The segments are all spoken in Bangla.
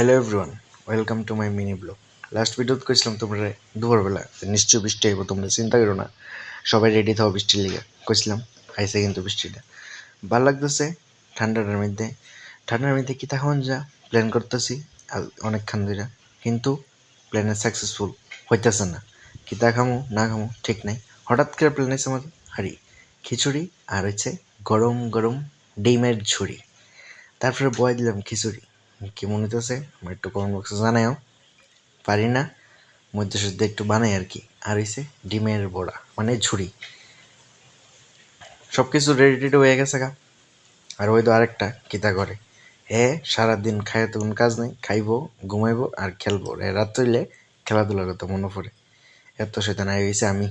Hello everyone, welcome to my mini blog. Last ভিডিওতে কইছিলাম তোমরা দুপুরবেলা নিশ্চয়ই বৃষ্টি আইব, তোমরা চিন্তা করো না, সবাই রেডি থাও বৃষ্টির লিগে কইছিলাম। আইসে কিন্তু বৃষ্টিটা ভাল লাগতেছে। ঠান্ডার মধ্যে কি তখন যা প্ল্যান করতেছি অনেকক্ষণ ধরে, কিন্তু প্ল্যানে সাকসেসফুল হইতেছে না। কি তা খামো না খামো ঠিক নাই, হঠাৎ করে প্ল্যান হয়েছে আমাদের হারি খিচুড়ি আর হচ্ছে গরম গরম ডিমের ঝুড়ি। তারপরে বয় দিলাম খিচুড়ি। কেমন হইতেছে আমার একটু কমেন্ট বক্সে জানাও। পারি না, মধ্যে সুদ্ধে একটু বানাই আর কি। আর হইছে ডিমের বড়া মানে ঝুড়ি। সব কিছু রেডি টেডি হয়ে গেছে গা। আর ওই তো আরেকটা কিতা করে, সারাদিন খায় তো কোনো কাজ নেই, খাইবো ঘুমাইবো আর খেলবো। রাত হইলে খেলাধুলার কথা মনে পড়ে। এত সেটা নাই হয়েছে আমি।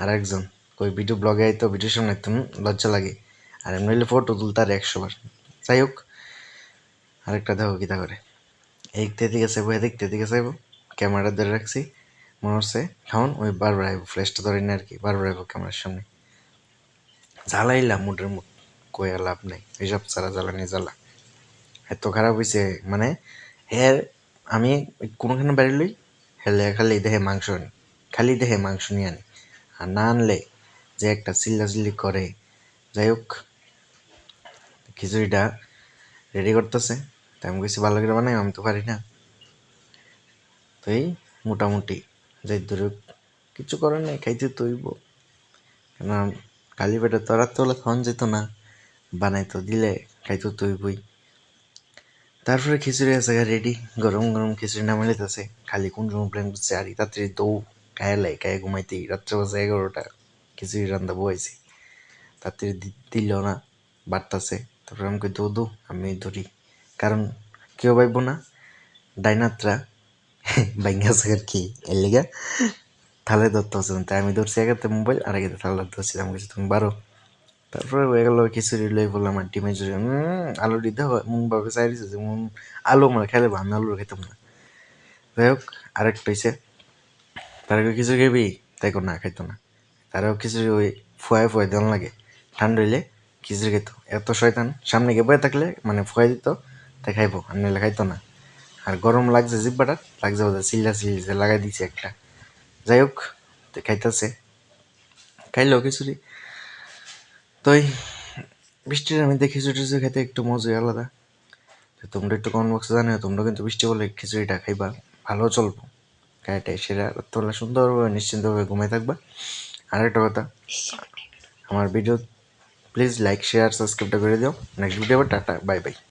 আর একজন কই ভিডিও ব্লগে আইতো, ভিডিওর সামনে একদম লজ্জা লাগে। আর এমনি হইলে ফটো তুলতে আর 100 বার। যাই হোক, আরেকটা দেখো কিতা করে, এইদিকে দিকে চাইবো এদিক দিকে চাইবো, ক্যামেরা ধরে রাখছি। মনে হচ্ছে খাওন ওই বারবার আইব, ফ্ল্যাশটা ধরে না আর কি, বারবার আইব ক্যামেরার সামনে। জ্বালাইলাম মুডের মুড, কইয়া লাভ নাই, এইসব ছাড়া জ্বালানি জ্বালা এত খারাপ হয়েছে। মানে হ্যাঁ, আমি কোনোখানে বেরোলেই হেলে খালি দেখে মাংস আনি, খালি দেখে মাংস নিয়ে আনি। আর না আনলে যে একটা চিল্লাচিল্লি করে। যাই হোক, খিচুড়িটা রেডি করতেছে, তাই আমি কিছু ভালো করে বানাই, আমি তো পারি না। তো এই মোটামুটি যাই ধরুক, কিছু করার নেই, খাইতে তো হইব। কেন খালি পেটে তো রাত্রেবেলা খাওয়ান যেত না, বানাই তো দিলে খাইতে তো হইবই। তারপরে খিচুড়ি আছে রেডি, গরম গরম খিচুড়ি নামে লিতেছে। খালি কোন রকম প্ল্যান করছে আর তাড়াতাড়ি দৌ গায়ে ঘুমাইতেই রাত্রে বাজে 11টা। খিচুড়ি রান্দা বইছি, তাড়াতাড়ি দিল না, বাড়তাছে। তারপরে আমাকে দৌ আমি ধরি, কারণ কেউ পাইব না, ডাইনাত্রা বাইঙ্গাছে আর কি। এর লিগা থালে ধরতে হচ্ছে, তাই আমি ধরছি একাতে মোবাইল আর একাতে থালা ধরছিলাম, কিছু তুমি বারো। তারপরে হয়ে গেল খিচুড়ি লই বললাম আর ডিমের ঝুড়ি। আলু দিতে হয় মন ভাবে চাই দিছে যে আলু আমার খেলে, আমি আলু খেতাম না। যাই হোক, আরেকটা হয়েছে, তার খিচুড়ি খাবি, তাই না খাইতো না। তারও খিচুড়ি ওই ফুয়াই দেওয়ান লাগে, ঠান্ডা হইলে খিচুড়ি খেত। এত শয়তান, সামনে গিয়ে বয়ে থাকলে মানে ফুয়াই দিত, তাই খাইবো, আর নাহলে খাইতো না। আর গরম লাগছে জিব্বাটা, লাগছে বোধ চিল্লি যে লাগাই দিছে একটা। যাই হোক, তো খাইতেছে, খাইলো খিচুড়ি। তো বৃষ্টির আমি দেখি খিচুড়ি টিচুড়ি খেতে একটু মজাই আলাদা। তোমরা একটু কমেন্ট বক্সে জানিও, তোমরা কিন্তু বৃষ্টি বলে খিচুড়িটা খাইবা, ভালো চলবো। গায়েটাই সেরা তোমরা সুন্দরভাবে নিশ্চিন্তভাবে ঘুমাই থাকবা। আর একটা কথা, আমার ভিডিও প্লিজ লাইক শেয়ার সাবস্ক্রাইবটা করে দিও। Next video, tata bye bye.